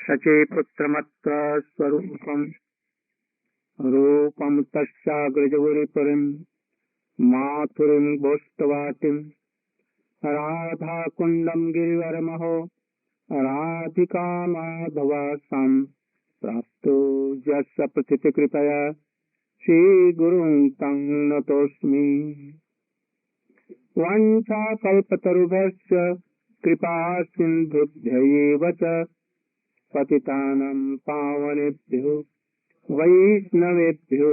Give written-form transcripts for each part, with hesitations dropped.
सचे पुत्रमत्र स्वरूपम रूपम तस्याग्रजगुरिपुरीं माथुरीं गोष्ठवाटिं राधा कुंडम गिरिवरमहो राधिका माधवासां प्राप्तो यस्य प्रथित कृपया श्री गुरुं तं नतोऽस्मि। वाञ्छा कल्पतरुभ्यश्च कृपा सिन्धुभ्यैव च पतितानां पावनेभ्यो वैष्णवेभ्यो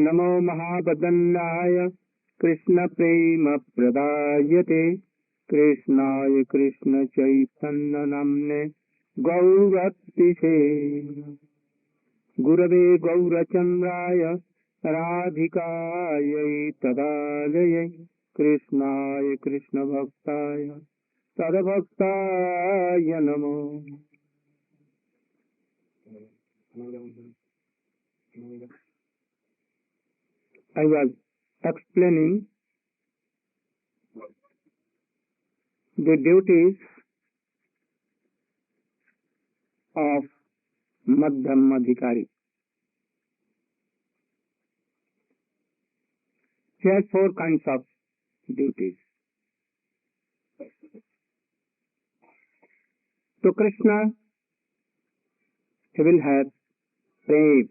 नमो महावदन्नाय कृष्ण प्रेम प्रदायते कृष्णाय कृष्ण चैतन्य नाम्ने गौरतिशे गुरवे गौरचन्द्राय राधिकायै तदालयै कृष्णाय कृष्ण भक्ताय तद्भक्ताय नमो। I was explaining the duties of Madhyam Adhikari. There are four kinds of duties. To Krishna, he will have praise.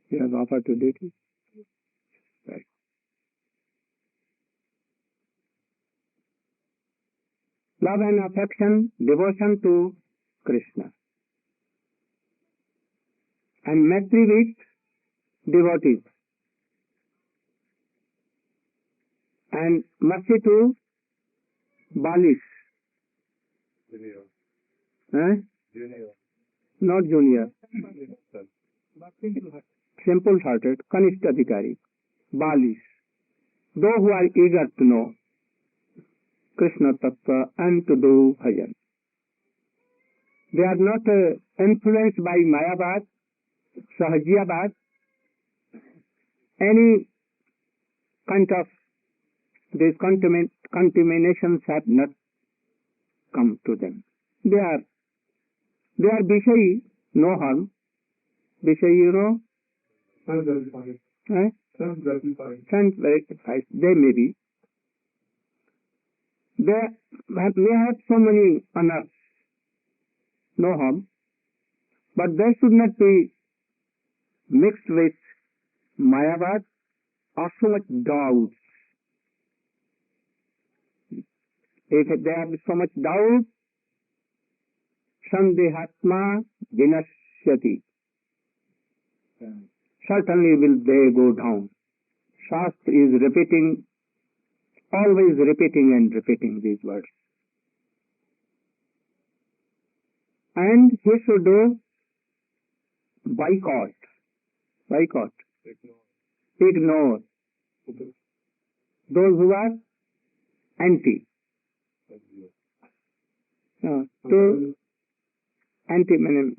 He has offered to duty. Right. Love and affection, devotion to Krishna. And Maitri with devotees. And mercy to Balis. Junior. Not junior. Simple-hearted, Kanishta Adhikari. Balis. Those who are eager to know Krishna Tattva and to do bhajan. They are not influenced by Mayavad, Sahajiyavad, any kind of these contaminations have not come to them. They are Vishayi, no harm. Vishayi, you know? Sense-gratified. They may be. They may have so many honors, no harm, but they should not be mixed with Mayavad or so much doubt. If they have so much doubt, Sandehatma Vinashyati. Certainly will they go down. Shastra is repeating, always repeating and repeating these words. And he should do boycott. Ignore those who are anti. To anti meaning.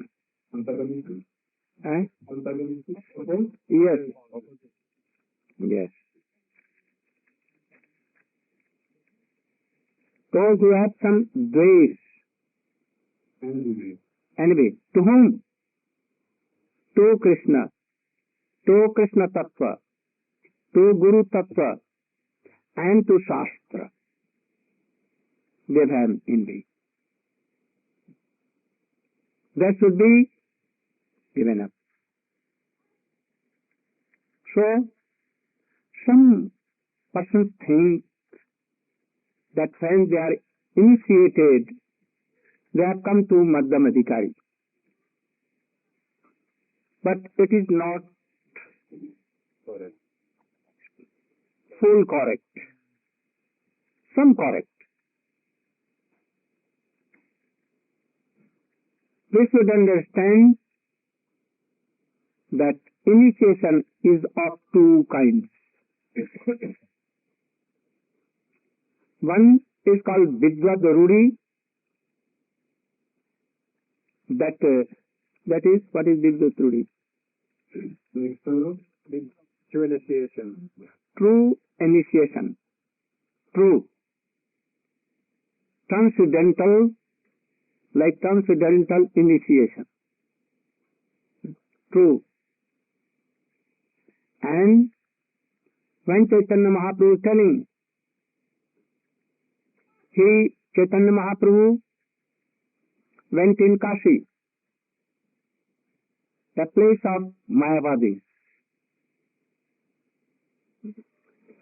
Yes. Those who have some dvesh. Envy. To whom? To Krishna. To Krishna Tattva. To Guru Tattva. And to Shastra. They have envy. That should be given up. So, some persons think that when they are initiated, they have come to Madhyam Adhikari. But it is not full correct. Some correct. We should understand that initiation is of two kinds. One is called Vidva Garudi. That is, what is Vidva Garudi? True initiation. True initiation. True. transcendental, like transcendental initiation. True. And when Chaitanya Mahaprabhu telling, Chaitanya Mahaprabhu went in Kashi, the place of Mayavadis,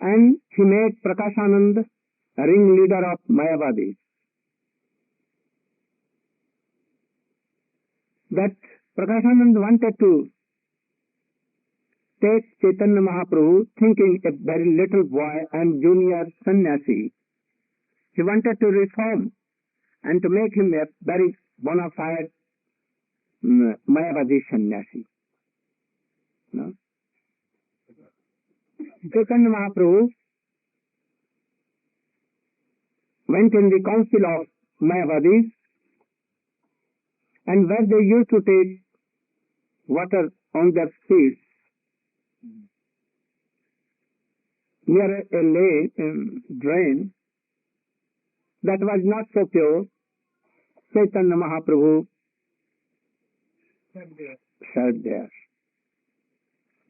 and he made Prakashanand ringleader of Mayavadis. That Prakashanand wanted to take Chaitanya Mahaprabhu, thinking a very little boy and junior sannyasi. He wanted to reform and to make him a very bona fide Mayavadi sannyasi. No? Chaitanya Mahaprabhu went in the council of Mayavadis, and where they used to take water on their feet, near a drain that was not so pure, Chaitanya Mahaprabhu sat there.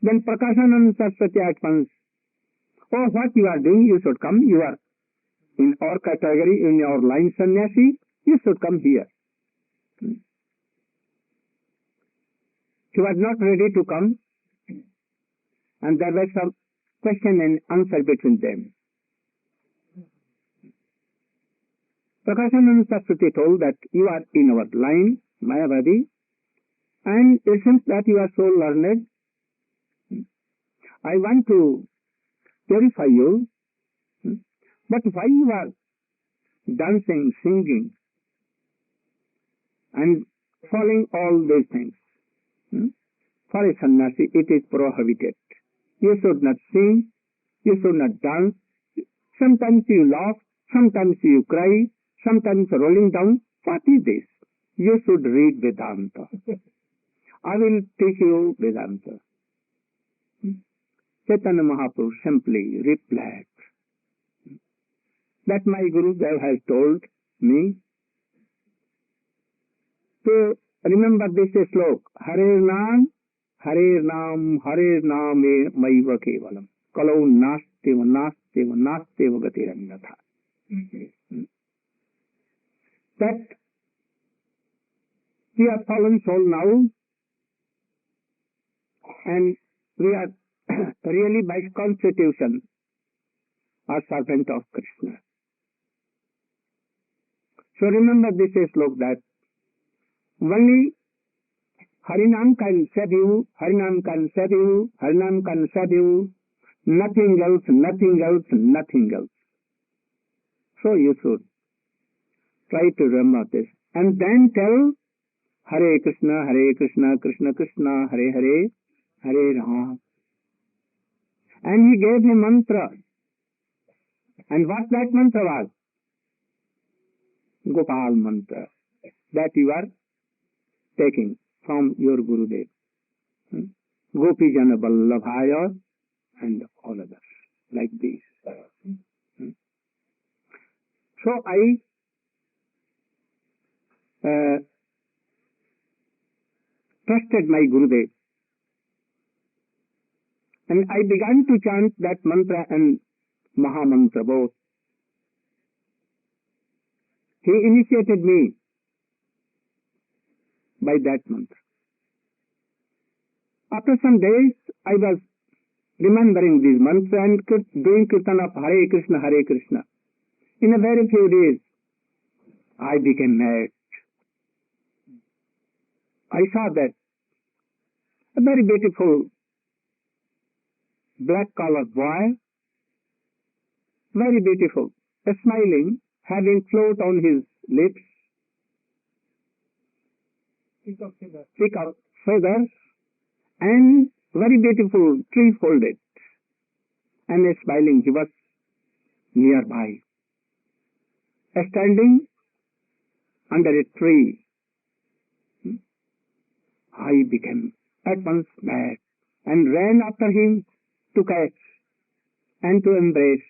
Then Prakashanand Saraswati at once, "Oh, what you are doing, you should come. You are in our category, in our line sannyasi, you should come here." He was not ready to come, and there was some question and answer between them. Prakashanand Saraswati told that you are in our line, Mayavadi, and it seems that you are so learned. I want to purify you, but why you are dancing, singing, and following all these things? For a sannyasi, it is prohibited. You should not sing, you should not dance. Sometimes you laugh, sometimes you cry, sometimes rolling down. What is this? You should read Vedanta. I will teach you Vedanta. Chaitanya Mahaprabhu simply replied that my Gurudev has told me to remember this slok, Hare Nam, Hare Nam, Hare Nam Maiva Kevalam, Kalau Nasteva, Nasteva, Nasteva Gatirannatha. That we are fallen soul now, and we are really by constitution are servant of Krishna. So remember this slok that only Harinam can save you, Harinam can save you, Harinam can save you, nothing else, nothing else, nothing else. So you should try to remember this. And then tell Hare Krishna, Krishna Krishna, Hare Hare, Hare Rama. And he gave a mantra. And what that mantra was? Gopal mantra. That you are taking from your Gurudev. Gopi Jana Vallabhaya and all others like this. So I trusted my Gurudev, and I began to chant that mantra and Maha Mantra both. He initiated me by that mantra. After some days, I was remembering this mantra and doing kirtan of Hare Krishna, Hare Krishna. In a very few days, I became mad. I saw that a very beautiful black-colored boy, very beautiful, smiling, having float on his lips, peacock feathers, and very beautiful, tree-folded, and smiling. He was nearby, standing under a tree. I became at once mad and ran after him to catch and to embrace.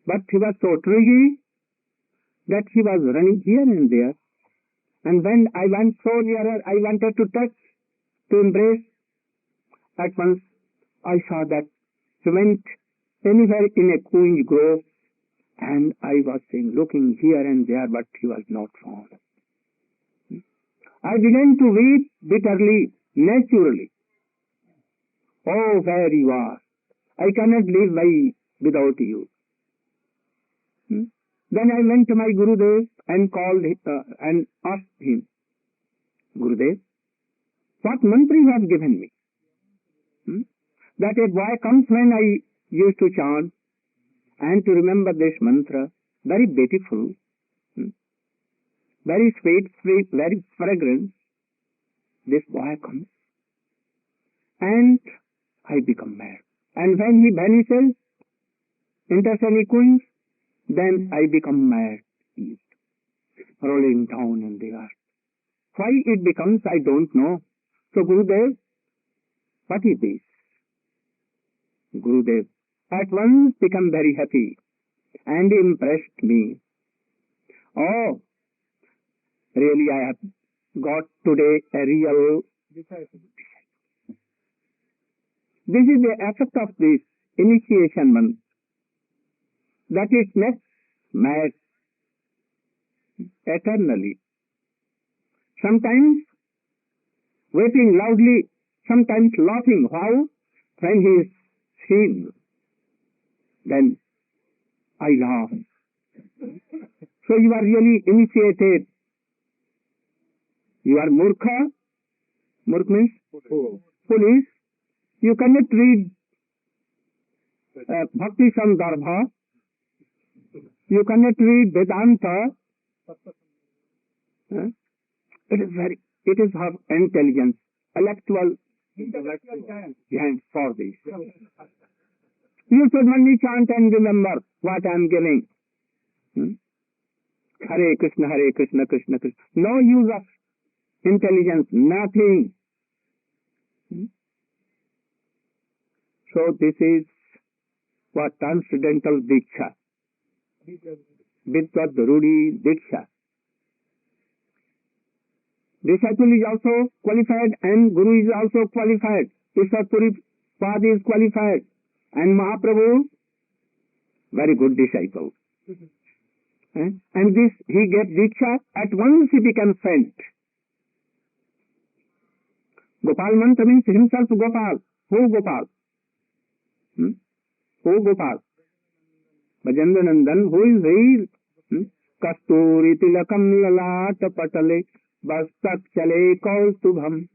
But he was so tricky that he was running here and there. And when I went so nearer, I wanted to touch, to embrace. At once I saw that he went anywhere in a cooing grove, and I was saying, looking here and there, but he was not found. I began to weep bitterly, naturally. Oh, where you are! I cannot live without you. Then I went to my Gurudev and called and asked him, Gurudev, what mantra you have given me? That a boy comes when I used to chant, and to remember this mantra, very beautiful, very sweet, very fragrant. This boy comes, and I become mad. And when he vanishes, enters any queens, then I become mad, rolling down in the earth. Why it becomes, I don't know. So Gurudev, what is this? Gurudev at once became very happy and impressed me. Oh, really I have got today a real disciple. This is the effect of this initiation month, that it makes mad eternally. Sometimes weeping loudly, sometimes laughing. How? When he is seen, then I laugh. So you are really initiated. You are murkha. Murkha means foolish. You cannot read Bhakti Sandarbha. You cannot read Vedanta. It is her intelligence, intellectual giant for this. You should only chant and remember what I am giving. Hare Krishna, Krishna Krishna. No use of intelligence, nothing. So this is what transcendental Diksha. Vidvat Rudi Diksha. Disciple is also qualified and Guru is also qualified. Ishwarpuri Pad is qualified. And Mahaprabhu, very good disciple. And this, he gave Diksha, at once he became saint. Gopal Mantra means himself Gopal. Who Gopal? Who Gopal? Bhajendra Nandan, who is he? Kasturi tilakam lalata patale bastak chale kaustubham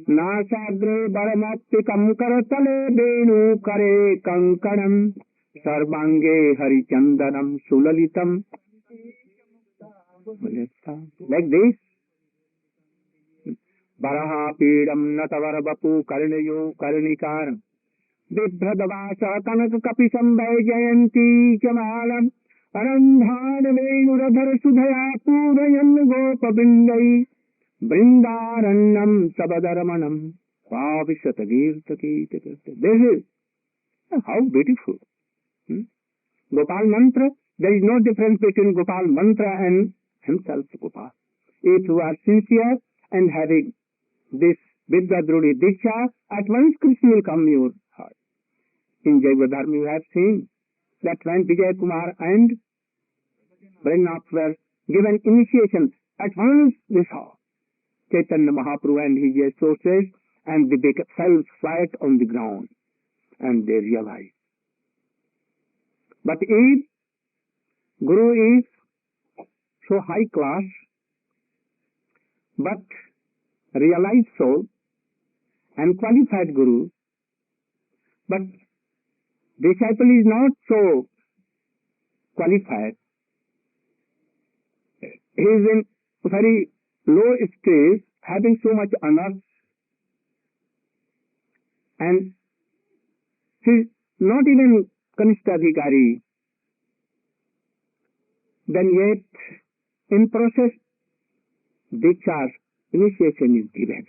nasadre baramaptikam karatale benu kare kankanam sarvange harichandanam sulalitam. Like this. Baraha pidam natavarabapu karnayo karnikar Vibhradavasa kanaka kapisam jayanti chamalam arandhan venuradhar sudhaya purayan gopabindai brindarannam sabadaramanam pavishatagirtakita. This is how beautiful. Gopal Mantra, there is no difference between Gopal Mantra and himself Gopal. If you are sincere and having this Vidya-Drudi Diksha, at once Krishna will come your heart. In Jaiva you have seen that when Vijay Kumar and Brahmanath were given initiation, at once they saw Chaitanya Mahaprabhu and his associates, and they fell flat on the ground, and they realized. But if Guru is so high class, but realized soul and qualified Guru, but disciple is not so qualified, he is in very low stage, having so much honor, and he is not even Kanishta Adhikari, then yet in process Diksha initiation is given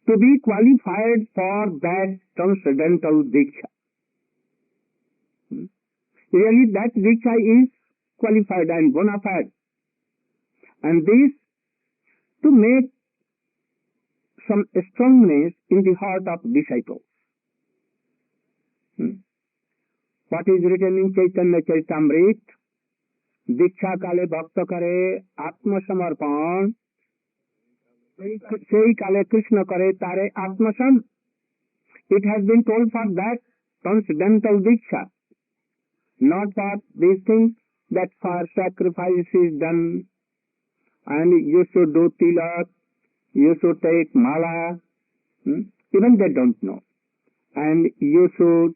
to be qualified for that transcendental Diksha. Really that Diksha is qualified and bona fide And this to make some strongness in the heart of disciples. What is written in Chaitanya Charitamrita? दीक्षा काले भक्त करे आत्मसमर्पण sei kale Krishna kare tare atmasam. It has been told for that transcendental diksha, not for these things that for sacrifice is done and you should do tilak, you should take mala, even they don't know. And you should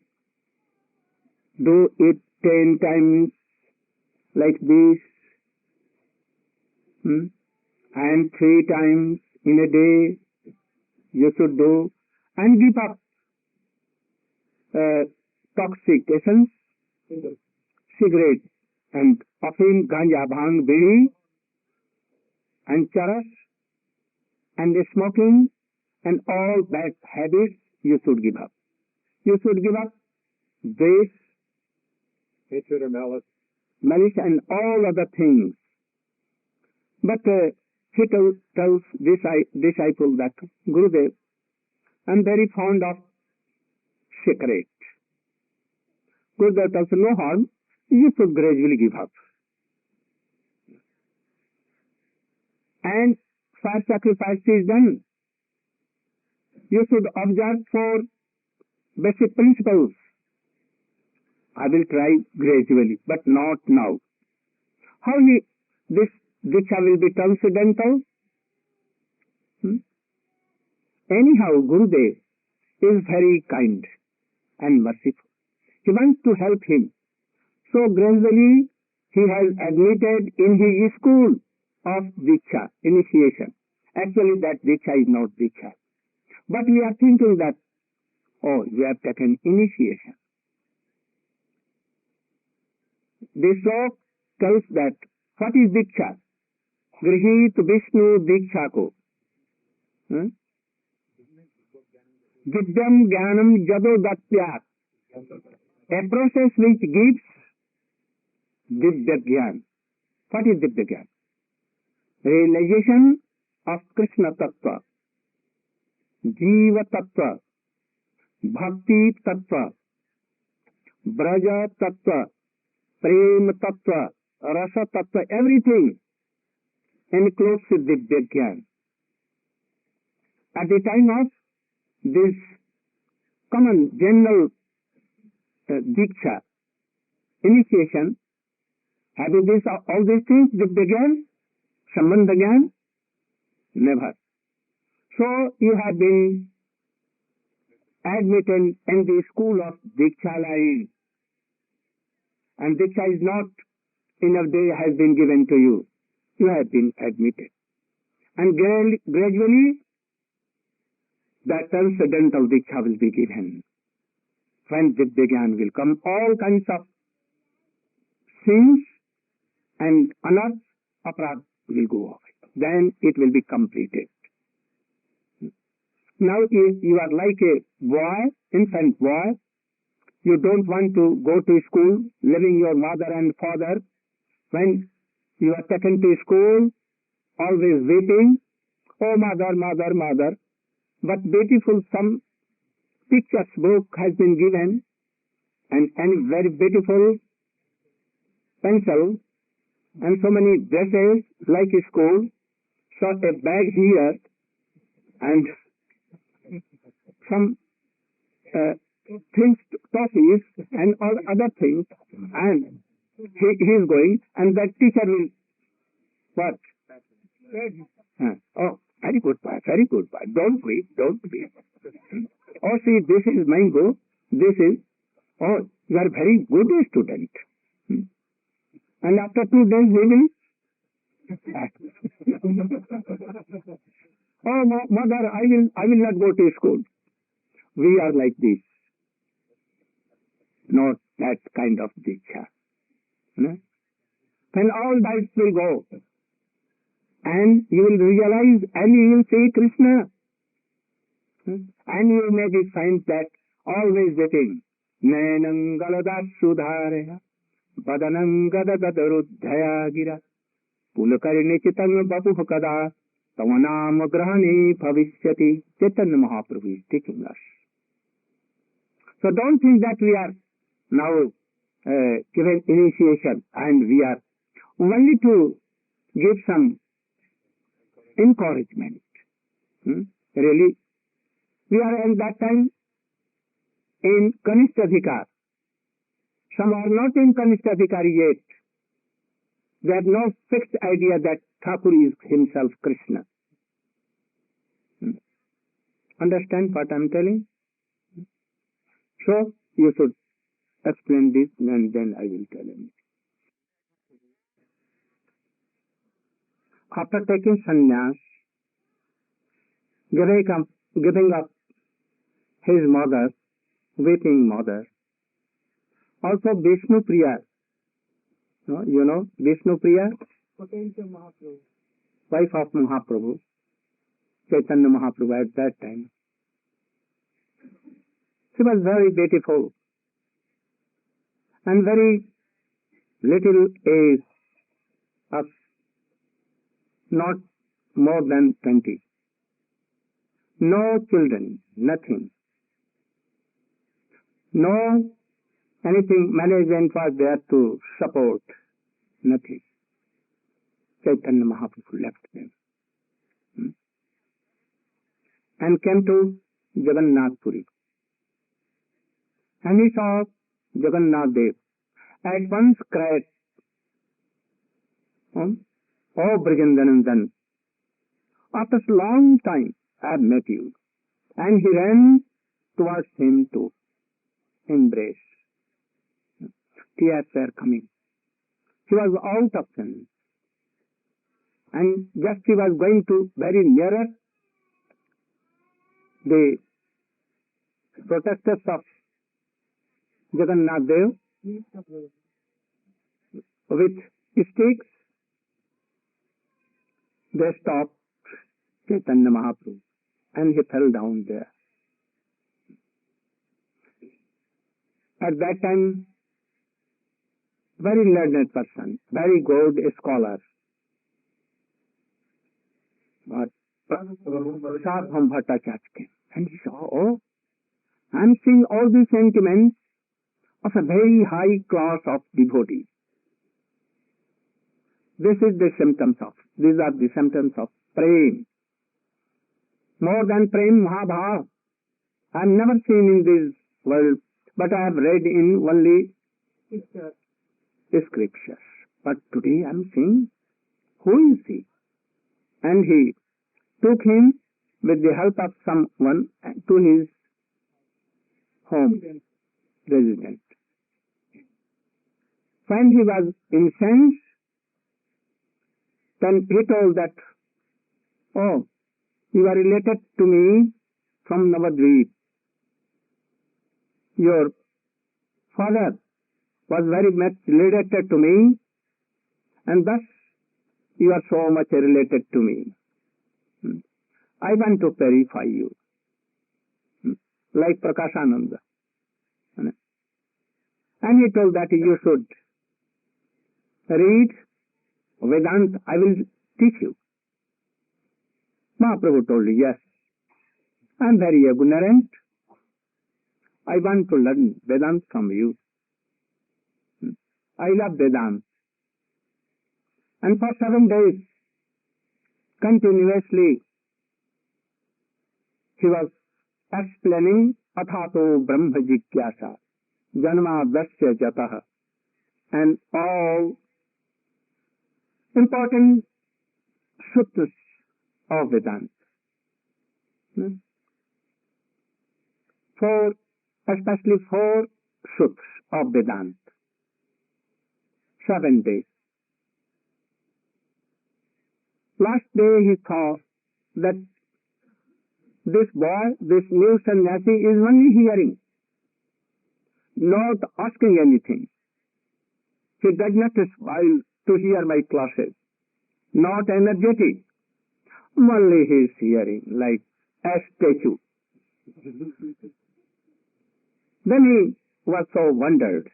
do it 10 times like this, and 3 times in a day you should do, and give up toxic essence, cigarette and afim, ganja, bhang, bidi, and charas, and the smoking, and all bad habits you should give up. You should give up this, hatred or malice and all other things. But he tells this disciple that, Gurudev, I am very fond of cigarette. Gurudev tells, no harm, you should gradually give up. And fire sacrifice is done. You should observe 4 basic principles. I will try gradually, but not now. How this diksha will be transcendental? Anyhow, Gurudev is very kind and merciful. He wants to help him. So gradually he has admitted in his school of diksha, initiation. Actually that diksha is not diksha. But we are thinking that, oh, you have taken initiation. This slok tells that, what is diksha? Grihit Vishnu diksha ko. Vidyam Jnanam Jado Datyat. A process which gives Vidya Jnana. What is Vidya Jnana? Realization of Krishna Tattva, Jiva Tattva, Bhakti Tattva, Braja Tattva, Prem Tattva, Rasa Tattva, everything enclosed with Vidya Jnana. At the time of this common general diksha, initiation, having this, all these things, Vidya Jnana, Sambandha Jnana? Never. So you have been admitted in the school of diksha life. And diksha is not in a day has been given to you. You have been admitted. And gradually that transcendental diksha will be given. When Vidya Jnana will come, all kinds of sins and anarth, aparadh will go away. Then it will be completed. Now you are like a boy, infant boy. You don't want to go to school, leaving your mother and father. When you are taken to school, always weeping, oh mother, mother, mother. But beautiful, some pictures book has been given, and very beautiful pencil, and so many dresses like a school, so a bag here, and some things, toffees, and all other things, and he is going, and that teacher will, what? Oh, very good boy, very good boy. Don't weep, don't weep. Oh, see, this is mango, this is, oh, you are very good student. And after 2 days we will, oh, mother, I will not go to school. We are like this. Not that kind of diksha. Then all doubts will go. And you will realize and you will see Krishna. And you may be find that always waiting. Nainam galadat sudhareya, badanam gadagadarudhaya gira, पुलकर्णे चितंग बपुः कदा तव नाम ग्रहणे भविष्यति. Chaitanya Mahaprabhu is teaching us. So don't think that we are now given initiation and we are only to give some encouragement. Really, we are at that time in Kanishta Adhikar. Some are not in Kanishta Adhikari yet. They have no fixed idea that Thakur is himself Krishna. Understand what I am telling? So, you should explain this and then I will tell him. After taking sannyas, giving up his mother, weeping mother, also Vishnu Priya, you know Vishnu Priya, wife of Mahaprabhu, Chaitanya Mahaprabhu at that time. She was very beautiful and very little age of not more than 20. No children, nothing. No anything management was there to support, nothing. Chaitanya Mahaprabhu left them and came to Jagannath Puri. And he saw Jagannath Dev. At once cried, "Oh Brajandanandan, after a long time I have met you." And he ran towards him to embrace. Tears were coming. He was out of sense. And just he was going to very nearer, the protectors of Jagannath Dev with sticks, they stopped Chaitanya Mahaprabhu and he fell down there. At that time, very learned person, very good scholar, but Prasad Bhattacharya came and he saw, oh, I am seeing all these sentiments of a very high class of devotees. These are the symptoms of prem. More than prem, Mahabhav. I have never seen in this world, but I have read in only scriptures. But today I am seeing, who is he? And he took him with the help of someone to his home, residence. When he was incensed, then he told that, oh, you are related to me from Navadvip. Your father was very much related to me, and thus you are so much related to me. I want to purify you, like Prakashananda. And he told that you should read Vedanta, I will teach you. Mahaprabhu told, yes, I am very ignorant. I want to learn Vedanta from you. I love Vedanta. And for 7 days, continuously, he was explaining Athato Brahma Jigyasa, Janma Dasya Jataha, and all important sutras of Vedanta. Especially 4 sutras of Vedanta. 7 days. Last day he thought that this boy, this new sannyasi is only hearing, not asking anything. He does not smile to hear my classes, not energetic. Only he is hearing like a statue. Then he was so wondered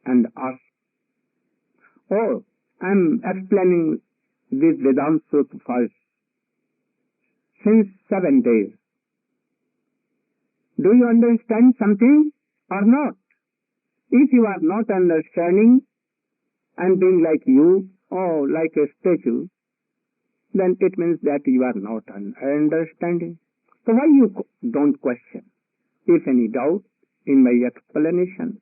and asked, oh, I am explaining this Vedanta Sutra first since 7 days. Do you understand something or not? If you are not understanding and being like you or like a statue, then it means that you are not understanding. So why you don't question? If any doubt in my explanation,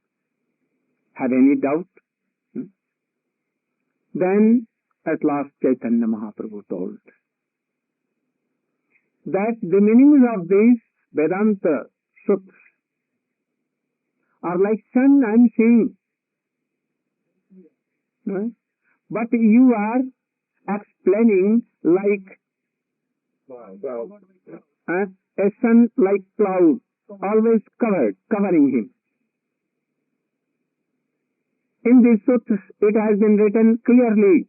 have any doubt? Then at last Chaitanya Mahaprabhu told that the meanings of these Vedanta sutras are like sun I am seeing. But you are explaining like a sun like cloud, always covering him. In these sutras, it has been written clearly.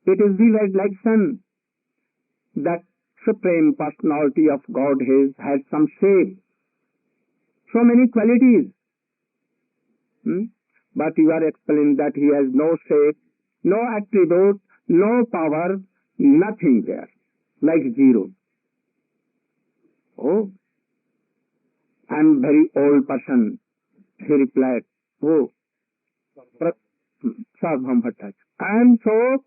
It is vivid like sun. That Supreme Personality of Godhead has some shape, so many qualities. But you are explaining that he has no shape, no attribute, no power, nothing there, like zero. Oh, I am very old person, he replied. Oh, Sarvabhauma Bhattacharya, I am so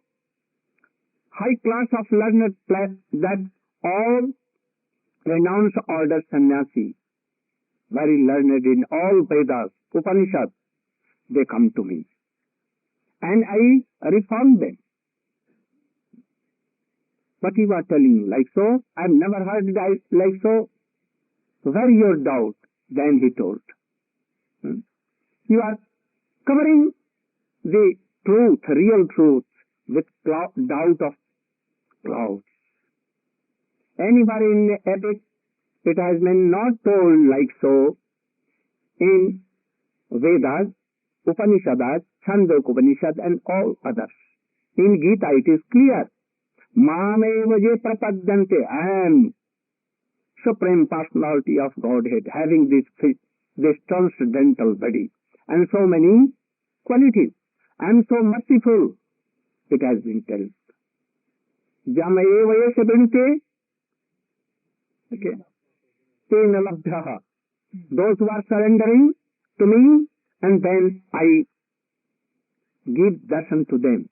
high class of learned that all renounced order sannyasi, very learned in all Vedas, Upanishads, they come to me. And I reform them. But you are telling like so, I have never heard like so. Where is your doubt? Then he told. You are covering the truth, real truth, with doubt of clouds. Anywhere in the epic, it has been not told like so. In Vedas, Upanishads, Chandogya Upanishad and all others. In Gita it is clear. Mameva je prapadyante, I am Supreme Personality of Godhead, having this transcendental body and so many qualities. I am so merciful, it has been told. Jamayeva yesha binte, okay, tena labdhaha. Those who are surrendering to me, and then I give darshan to them.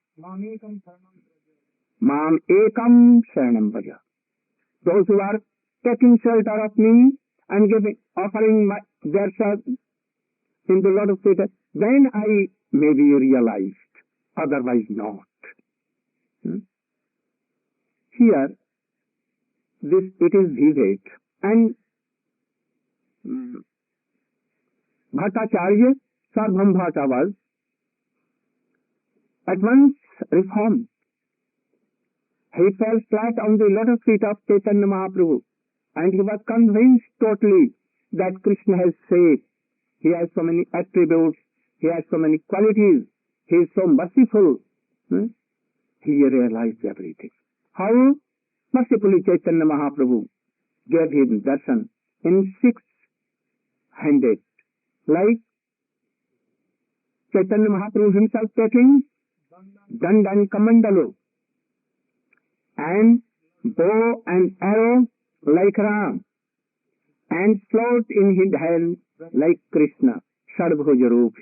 Mam ekam sharanam braja. Those who are taking shelter of me and offering their self in the Lord of Sita, then I may be realized, otherwise not. Here, it is vivid, and Bhattacharya, Sarvabhauma Bhatta was at once reformed. He fell flat on the lotus feet of Chaitanya Mahaprabhu, and he was convinced totally that Krishna has said, he has so many attributes, he has so many qualities, he is so merciful. He realized everything. How mercifully Chaitanya Mahaprabhu gave him darshan in 6-handed, like Chaitanya Mahaprabhu himself taking danda and kamandalo, and bow and arrow like Ram, and float in his hand like Krishna, Shadbhuja Roop.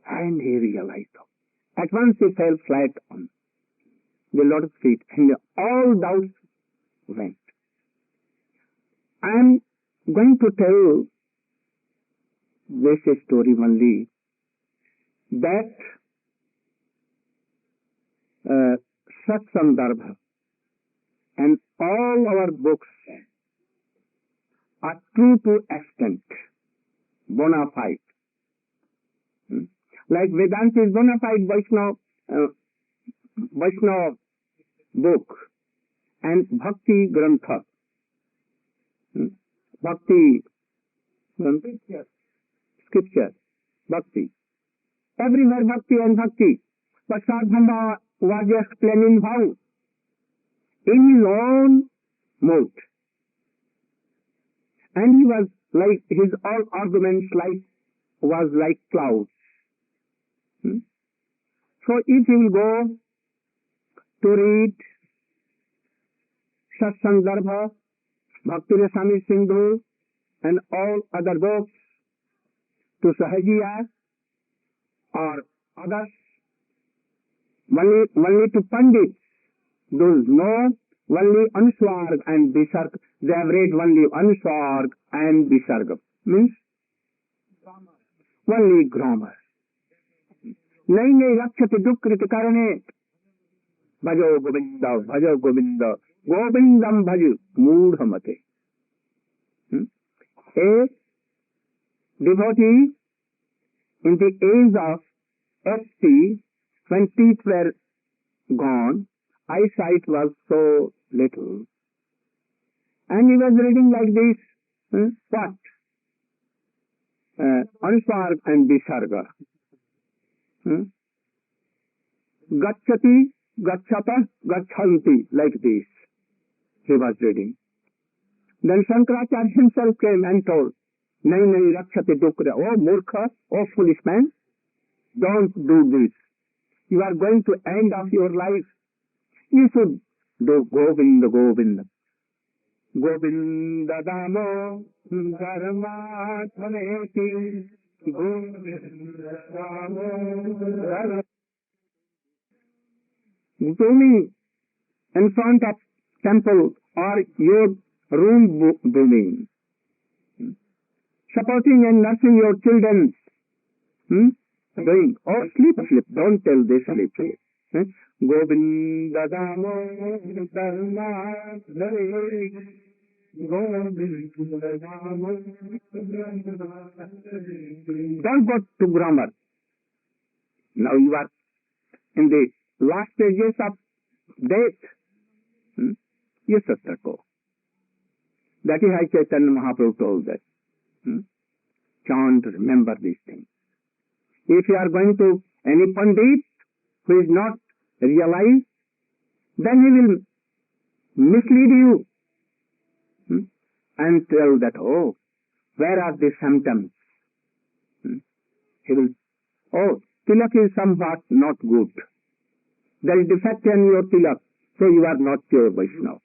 And he realized. At once he fell flat on the lotus feet, and all doubts went. I am going to tell this story only, that Satsandarbha and all our books are true to extent, bona fide. Like Vedanta is bona fide Vaishnava book, and Bhakti Grantha, Bhakti Scripture, Bhakti. Everywhere Bhakti and Bhakti. But Sarvabhauma was explaining how? In his own mode. And he was like, his all arguments was like clouds. So if you will go to read Satsandarbha, Bhakti Rasami Sindhu, and all other books to Sahajiya or others, only to Pandits, those know only Anuswarg and Visarg. They have read only Anuswarg and Visarg. Means only grammar. Naine rakshati dukriti karane. Bhajo Govinda, Bhajo Govinda, Govindam Bhaju, Moodhamate. A devotee in the age of 80, 20 were gone, eyesight was so little. And he was reading like this, what? Anuswarg and Visarga. Gacchati, Gacchata, Gacchanti, like this. He was reading. Then Shankaracharya himself came and told, Nai Nai Rakshati Dukra, oh Murkha, oh foolish man, don't do this. You are going to end of your life. You should do Govinda, Govinda. Govinda Damo Dharma Dhameti Govinda Damo Dharma. Booming in front of temple or your room booming. Supporting and nursing your children. Doing, oh sleep, don't tell they sleep. Govinda Damo Dharma Dhameti Govinda Damo. Don't go to grammar. Now you are in the last stages of death. You should go. That is how Chaitanya Mahaprabhu told that. Chant, remember these things. If you are going to any Pandit who is not realized, then he will mislead you and tell that, oh, where are the symptoms? He will, oh, tilak is somewhat not good. There is defect in your tilak, so you are not pure Vaishnava.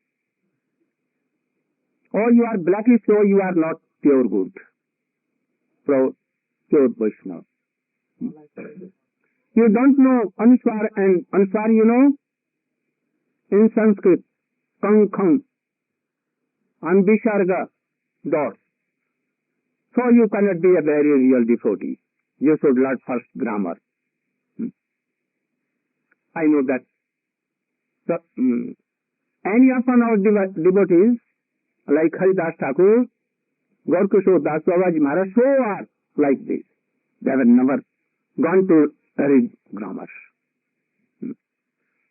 Or you are blackish, so you are not pure good. Pure Vaishnava. You don't know Answar, and Answar you know in Sanskrit, Kang Khang, and Visarga, dots. So you cannot be a very real devotee. You should learn first grammar. I know that. So, any of our devotees, like Haridas Thakur, Gaurkishore Das Babaji Maharaj, so are like this. They have never gone to read grammar.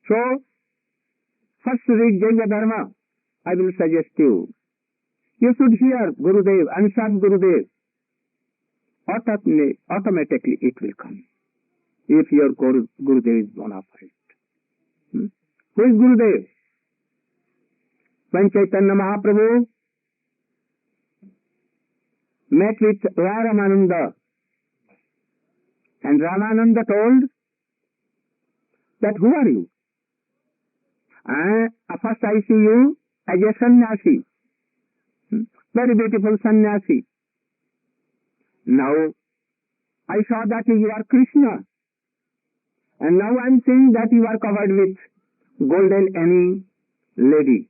So, first read Jaya Dharma. I will suggest you. You should hear Gurudev, Anshat Gurudev. Automatically it will come. If your Gurudev is bona fide. Who is Gurudev? When Chaitanya Mahaprabhu met with Ramananda, and Ramananda told that who are you? First I see you as a sannyasi, very beautiful sannyasi. Now I saw that you are Krishna, and now I am seeing that you are covered with golden any lady,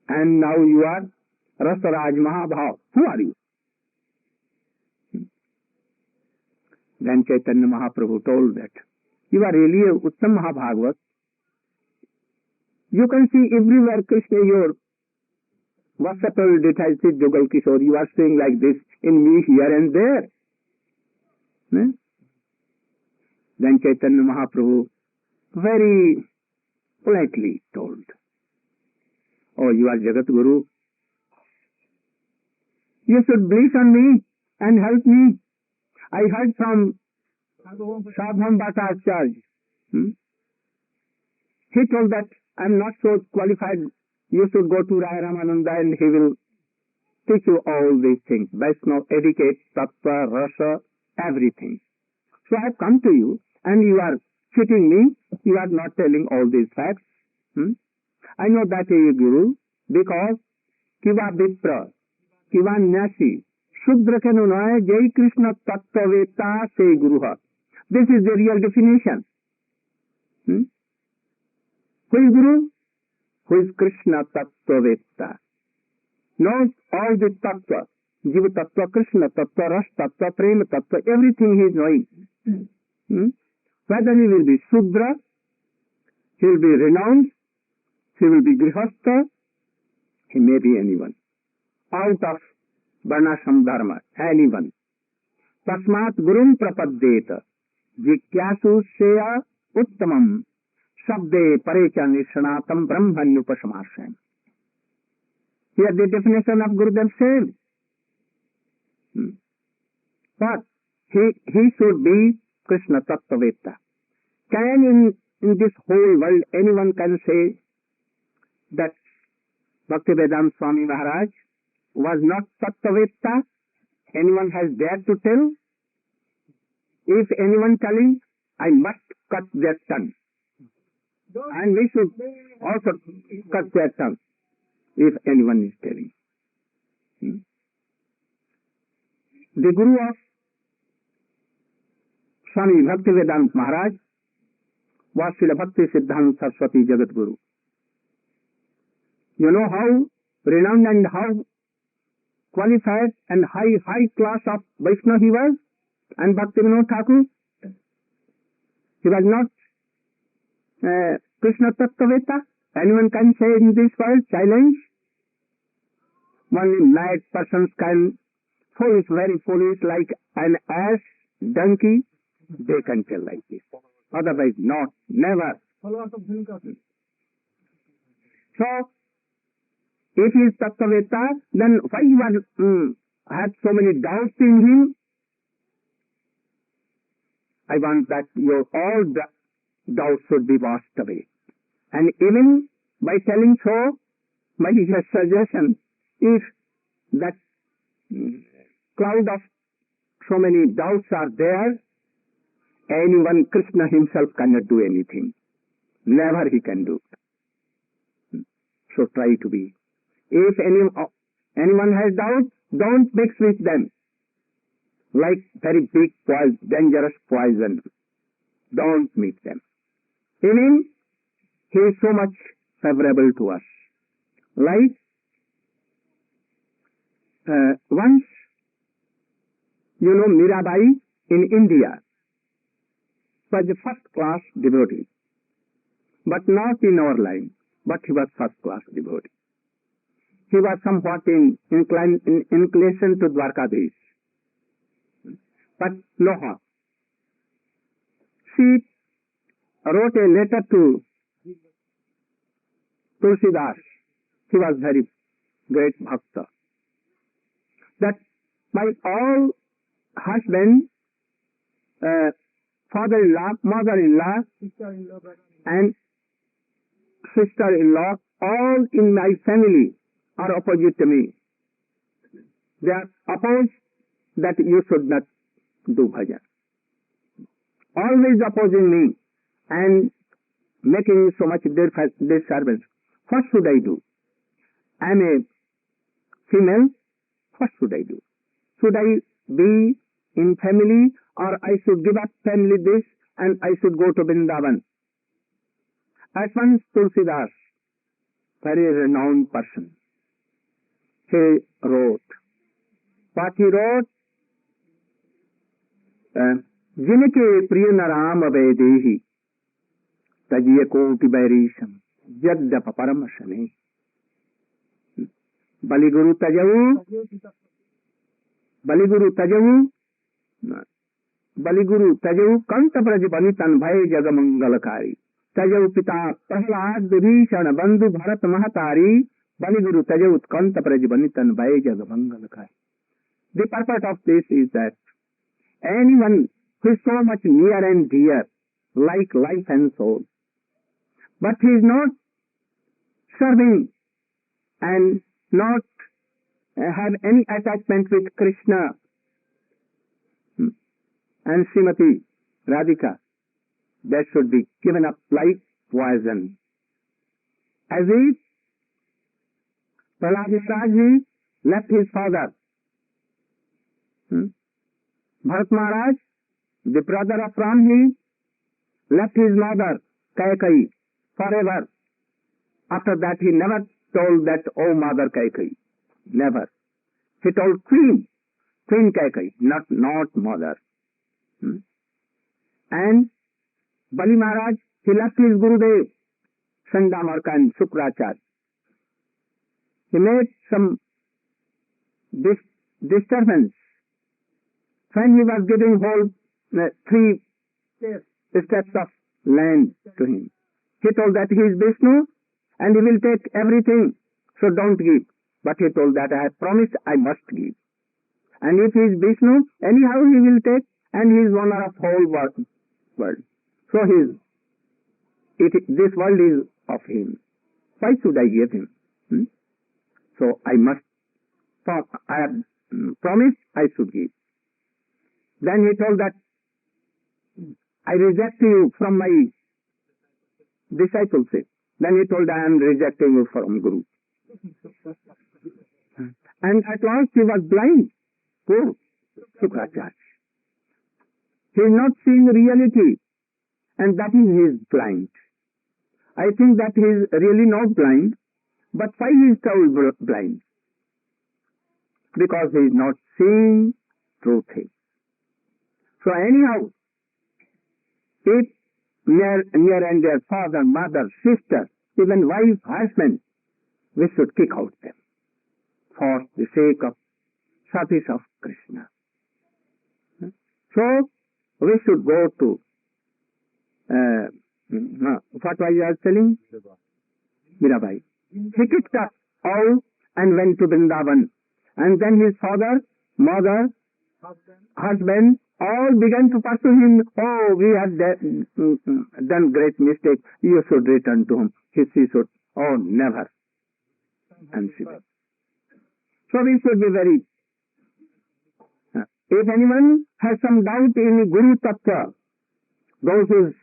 and now you are Rasaraj Mahabhav. Who are you? Then Chaitanya Mahaprabhu told that you are really a Uttam Mahabhagavat. You can see everywhere Krishna, your versatile detached Jugal Kishore. You are saying like this in me here and there. Then Chaitanya Mahaprabhu very politely told, oh, you are Jagat Guru. You should believe on me and help me. I heard from Sadham Bhattacharya. He told that I am not so qualified. You should go to Rai Ramananda and he will teach you all these things. Vaishnava, etiquette, tattva, rasa, everything. So I have come to you and you are cheating me. You are not telling all these facts. I know that he is Guru because Kiva Vipra, Kiva Nasi, Shudra Kanunaya, Jai Krishna Tattaveta Se Guruha. This is the real definition. Who is Guru? Who is Krishna Tattvaveta? Knows all the Tattva. Jiva Tattva, Krishna Tattva, Ras Tattva, Prema Tattva, everything he is knowing. Whether he will be Shudra, he will be renounced, he will be Grihastha, he may be anyone. Out of Varnashram Dharma, anyone. Tasmat Gurum Prapaddeta, Jikyasu Seya Uttamam, Sabde Parecha Nishanatam Brahmanyupasamarsam. Here the definition of Gurudev said. But he should be Krishna Tattvaveta. Can in this whole world anyone can say that Bhaktivedanta Swami Maharaj was not Tattvaveta? Anyone has dared to tell? If anyone telling, I must cut their tongue. And we should also cut their tongue if anyone is telling. The Guru of Swami Bhaktivedanta Maharaj was Srila Bhakti Siddhanta Saraswati Jagat Guru. You know how renowned and how qualified and high class of Vaishnava he was? And Bhaktivinoda Thakur? He was not Krishna Tattvaveta. Anyone can say in this world, challenge? Only mad persons can, foolish, very foolish, like an ass, donkey, they can tell like this. Otherwise not, never. So, if he is Tattvaveta, then why you had so many doubts in him? I want that your all the doubts should be washed away. And even by telling so, my suggestion, if that cloud of so many doubts are there, anyone, Krishna himself cannot do anything. Never he can do. So try to be. If anyone has doubt, don't mix with them. Like very big, dangerous poison. Don't meet them. Even he is so much favorable to us. Like once, you know, Mirabai in India was a first-class devotee, but not in our line, but he was first-class devotee. He was somewhat in inclination to Dwarkadish, but no harm. She wrote a letter to Tulsidas. He was very great bhakta. That my all husband, father-in-law, mother-in-law, and sister-in-law, all in my family are opposite to me. They are opposed that you should not do bhajan. Always opposing me and making so much disturbance. What should I do? I am a female. What should I do? Should I be in family, or I should give up family this and I should go to Vrindavan? At once Tulsidas, very renowned person, he wrote. What he wrote? Jinike priya naram avedehi tajiya koti bairisham jaddapa paramasane. Baliguru tajavu kanta praj banitan bhai jagamangalakari. Tajavu pita prahlad vibhishana bandhu bharat mahatari. Baliguru tajavu kanta praj banitan bhai jagamangalakari. The purpose of this is that anyone who is so much near and dear, like life and soul, but he is not serving and not have any attachment with Krishna and Srimati Radhika, that should be given up like poison. As if Prahlad Maharaj left his father. Bharat Maharaj, the brother of Ram, left his mother, Kaikeyi, forever. After that, he never told that, oh, mother Kaikeyi. Never. He told Queen Kaikeyi, not mother. And Bali Maharaj, he left his Gurudev, Chandamarka and Sukracharya. He made some disturbance when he was giving whole 3 steps of land to him. He told that he is Vishnu and he will take everything, so don't give. But he told that I have promised, I must give. And if he is Vishnu, anyhow he will take, and he is owner of whole world. So this world is of him. Why should I give him? So I must, I have promised I should give. Then he told that I reject you from my discipleship. Then he told I am rejecting you from Guru. And at last he was blind. Poor Sukracharya. He is not seeing reality, and that is he is blind. I think that he is really not blind, but why he is told blind? Because he is not seeing true things. So anyhow, if near and dear father, mother, sister, even wife, husband, we should kick out them for the sake of service of Krishna. So we should go to what was I telling? Mirabai. He kicked up all and went to Vrindavan. And then his father, mother, husband, all began to pursue him. Oh, we have done great mistake. You should return to him. He should. Oh, never. And she went. So we should be very... if anyone has some doubt in Guru Tattva, those who is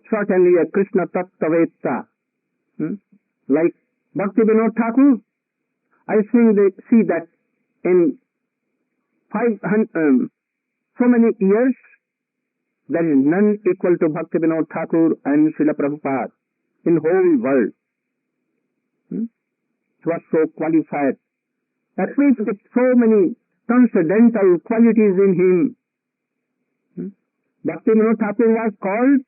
certainly a Krishna Tattvavetta, like Bhakti Vinod Thakur, I think they see that in 500, so many years, there is none equal to Bhakti Vinod Thakur and Srila Prabhupada in whole world. He was so qualified, at least with so many transcendental qualities in him. Bhakti Vinod Thakur was called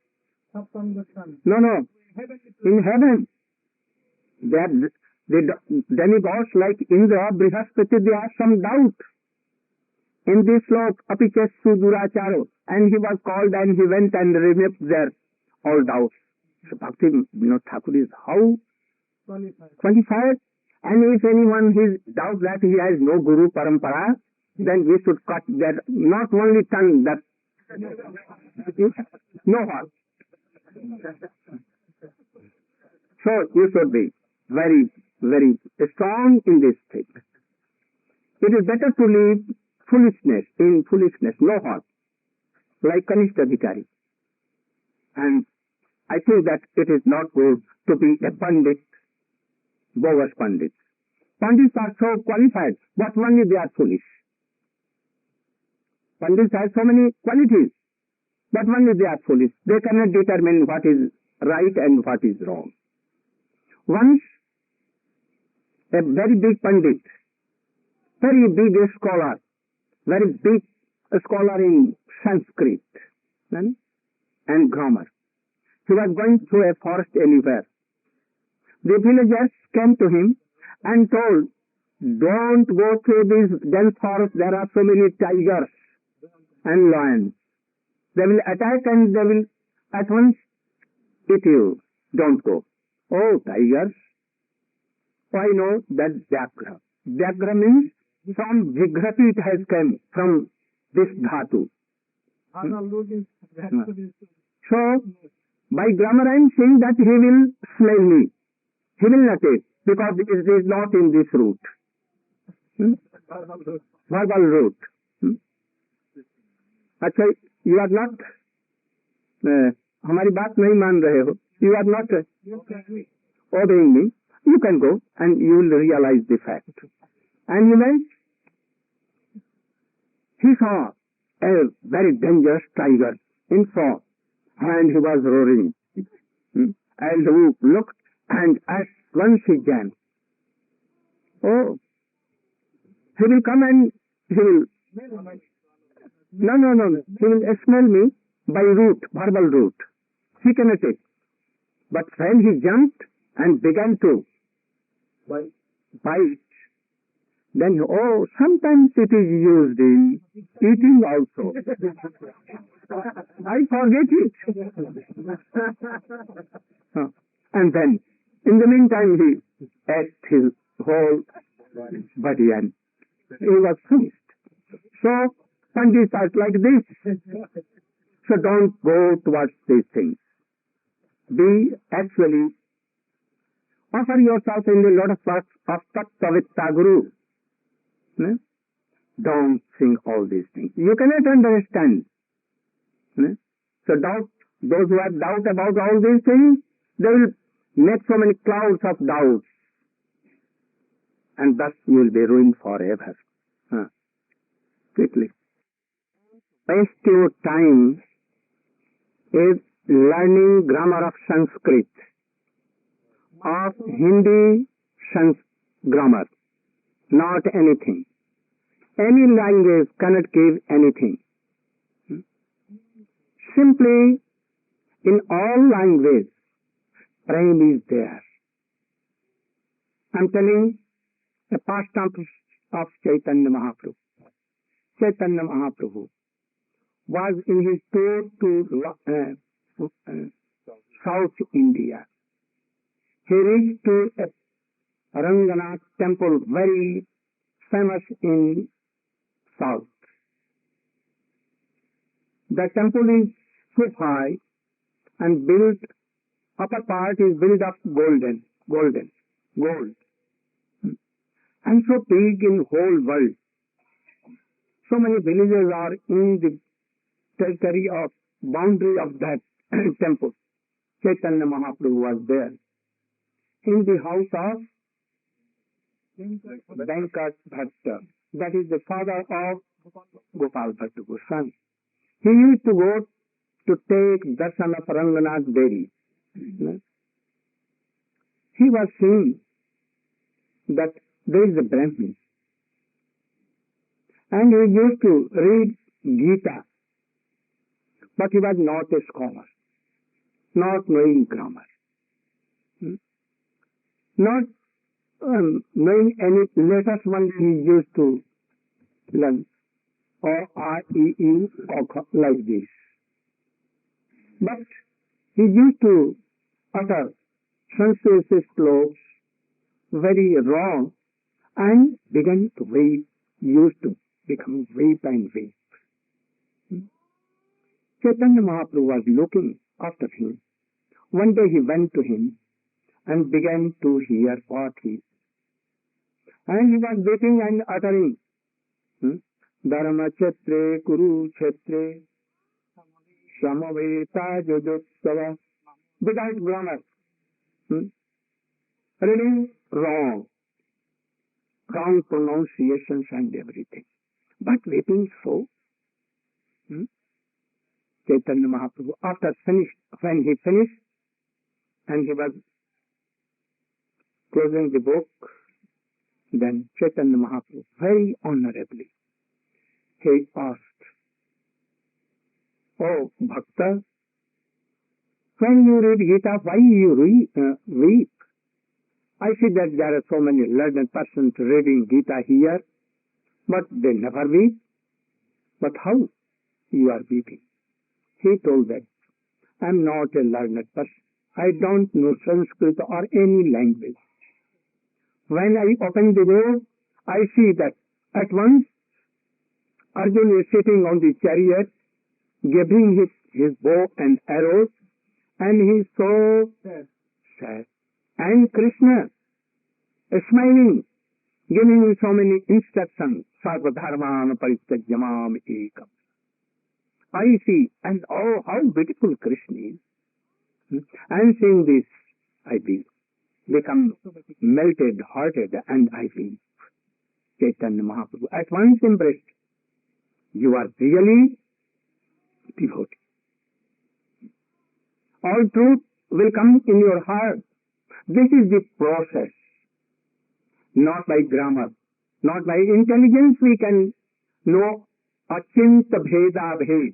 in heaven. The demigods like Indra, Brihaspati, they have some doubt. In this slok, Apichessu Duracharo, and he was called and he went and removed their all doubts. So Bhakti Vinod Thakur is how qualified. And if anyone doubts that he has no Guru Parampara, then we should cut their not only tongue, that no heart. So you should be very, very strong in this thing. It is better to live in foolishness, no heart, like Kanishta Adhikari. And I think that it is not good to be a Pandit, bogus Pandit. Pandits are so qualified, but only they are foolish. Pandits have so many qualities, but only they are foolish. They cannot determine what is right and what is wrong. Once, a very big Pandit, very big scholar, very big scholar in Sanskrit and grammar. He was going through a forest anywhere. The villagers came to him and told, don't go through this dense forest, there are so many tigers and lions. They will attack and they will at once eat you. Don't go. Oh, tigers. I know that Vyagra. Vyagra means from Vigrati it has come, from this dhatu. So, by grammar I am saying that he will smell me. He will not eat, because it is not in this root. Verbal root. Actually, you are not हमारी बात नहीं मान रहे हो, you are not obeying me, you can go and you will realize the fact. And he went. He saw a very dangerous tiger in front, and he was roaring. And he looked, and at once he jumped. Oh, he will come and he will. No. He will smell me by root, verbal root. He cannot take. But when he jumped and began to bite, then, oh, sometimes it is used in eating also. I forget it. And then, in the meantime, he ate his whole body and he was finished. So, Pandits are like this. So don't go towards these things. Be actually, offer yourself in the lotus path of Tattvavitta Guru. Don't think all these things. You cannot understand. So doubt, those who have doubt about all these things, they will make so many clouds of doubts. And thus you will be ruined forever. Quickly. Waste your time is learning grammar of Sanskrit, of Hindi grammar, not anything. Any language cannot give anything. Simply, in all languages, prem is there. I am telling a pastime of Chaitanya Mahaprabhu. Chaitanya Mahaprabhu was in his tour to South India. He reached to a Ranganath temple, very famous in South. The temple is so high and built, upper part is built of gold, and so big in whole world. So many villages are in the territory of boundary of that temple. Chaitanya Mahaprabhu was there in the house of Venkat Bhatta, that is the father of Gopal Bhatta Goswami. He used to go to take darshan of Ranganath Devi. He was seeing that there is a Brahmin, and he used to read Gita, but he was not a scholar, not knowing grammar, not knowing any letters. Only he used to learn, or R, E, E, like this. But he used to utter Sanskrit slokas very wrong and began to weep, used to become weep and weep. Chaitanya Mahaprabhu was looking after him. One day he went to him and began to hear what he, and he was weeping and uttering Dharma Chetre Kuru Chetre Samaveta Jojotsava, without grammar, reading wrong pronunciations and everything, but weeping so. Chaitanya Mahaprabhu, when he finished and he was closing the book, then Chaitanya Mahaprabhu very honorably, he asked, "Oh Bhakta, when you read Gita, why you weep? I see that there are so many learned persons reading Gita here, but they never weep. But how you are weeping?" He told that, "I am not a learned person. I don't know Sanskrit or any language. When I open the door, I see that at once Arjuna is sitting on the chariot, giving his bow and arrows, and he is so sad. And Krishna is smiling, giving me so many instructions. Sarva dharman parityajya mam ekam. I see, and oh, how beautiful Krishna is. And seeing this, I become melted hearted, and I feel Chaitanya Mahaprabhu at once impressed. You are really devotee. All truth will come in your heart. This is the process. Not by grammar, not by intelligence we can know Achinta Bheda Bhed.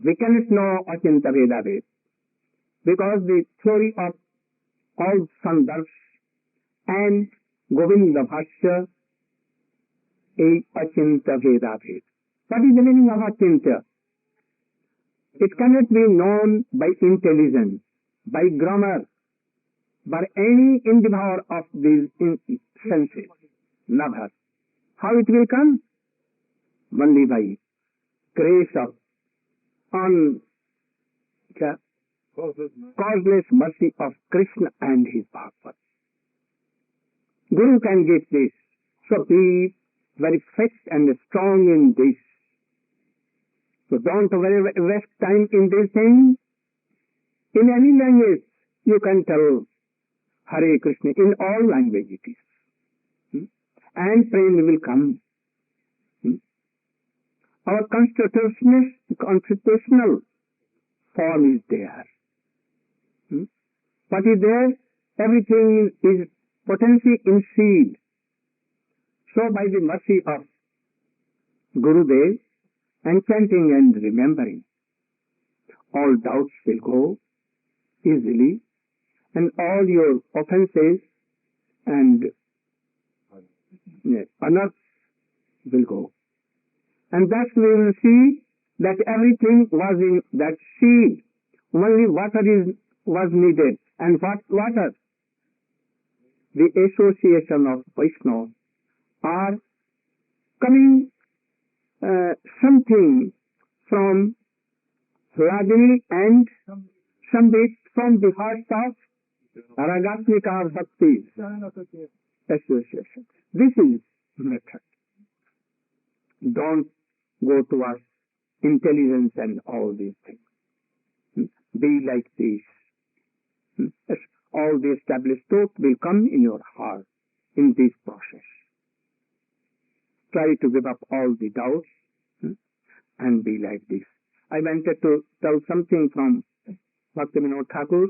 We cannot know Achinta Bheda Bhed because the theory of all Sandarbs and Govinda Bhashya is Achinta Bheda Bhed. What is the meaning of Achinta? It cannot be known by intelligence, by grammar, by any endeavor of these senses. Never. How it will come? Only by grace of causeless mercy of Krishna and his Bhagavad. Guru can give this. So be very fixed and strong in this. So don't waste time in this thing. In any language you can tell Hare Krishna, in all languages it is. And prema will come. Our constitutional form is there. What is there? Everything is potency in seed. So by the mercy of Gurudev and chanting and remembering, all doubts will go easily, and all your offenses and unearths will go. And thus we will see that everything was in that seed. Only water was needed. And what water? The association of Vaishnava are coming something from Hladini and some bit from the heart of Ragatmika Bhakti association. This is method. Don't go towards intelligence and all these things. Be like this. All the established truth will come in your heart in this process. Try to give up all the doubts and be like this. I wanted to tell something from Bhaktivinoda Thakur,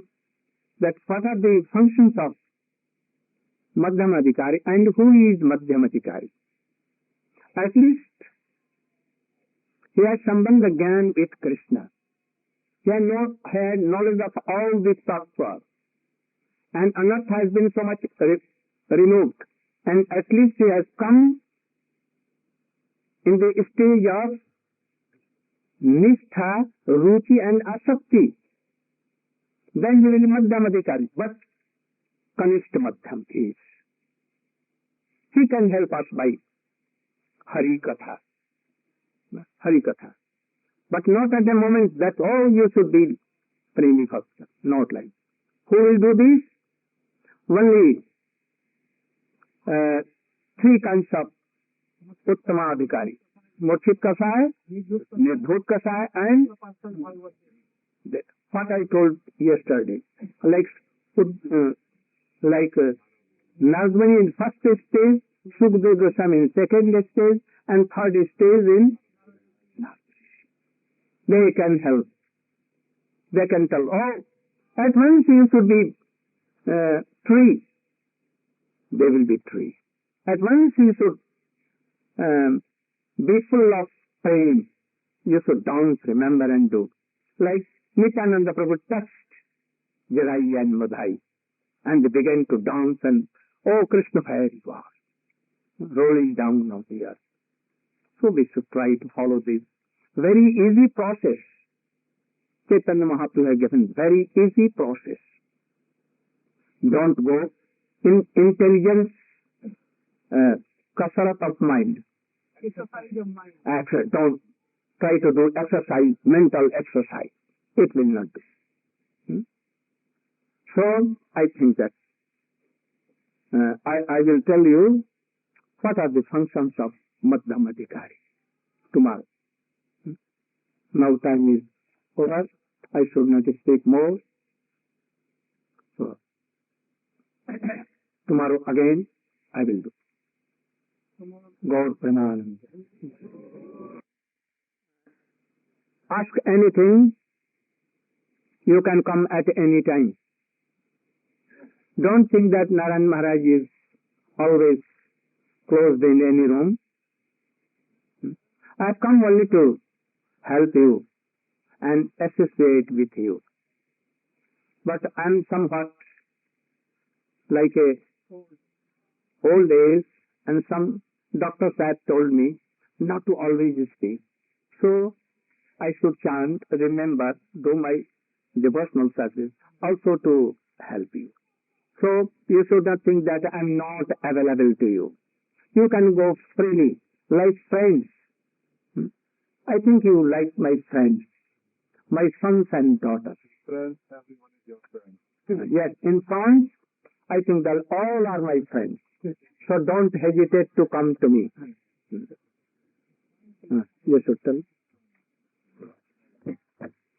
that what are the functions of Madhyam Adhikari and who is Madhyam Adhikari. At least he has Sambandha Gyan with Krishna. He had knowledge of all the tattva, and unearth has been so much removed, and at least he has come in the stage of Nishtha, Ruchi and Asakti. Then he will be Madhyam Adhikari. But Kanishta Madhyam is. He can help us by Hari Katha. Hari Katha. But not at the moment that, oh, you should be Premi Bhakta. Not like. Who will do this? Only three kinds of Uttama Adhikari. Mochit Kasai, Nirdhut Kasai, and what I told yesterday. Like Nagmani in first stage, Sukdev Goswami in second stage, and third stage in they can help. They can tell, oh, at once you should be three. They will be three. At once you should be full of pain. You should dance, remember and do. Like Nityananda Prabhu touched Virai and Madhai and they began to dance and, oh, Krishna fire was rolling down on the earth. So we should try to follow this very easy process. Chaitanya Mahaprabhu has given very easy process. Don't go in intelligence, kasarat of mind. Don't try to do exercise, mental exercise. It will not be. So I think that I will tell you what are the functions of Madhyam Adhikari tomorrow. Now time is over. I should not speak more. Tomorrow again I will do. God Pranam. Ask anything, you can come at any time. Don't think that Narayan Maharaj is always closed in any room. I have come only to help you and associate with you. But I am somewhat like a old age, and some doctors have told me not to always speak. So I should chant, remember, do my devotional service, also to help you. So you should not think that I am not available to you. You can go freely, like friends. I think you like my friends, my sons and daughters. Friends, everyone is your friend. Yes, in France, I think that all are my friends. So don't hesitate to come to me. You should tell.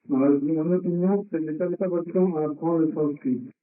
Maharaj, nous avons une opinion, c'est l'état de la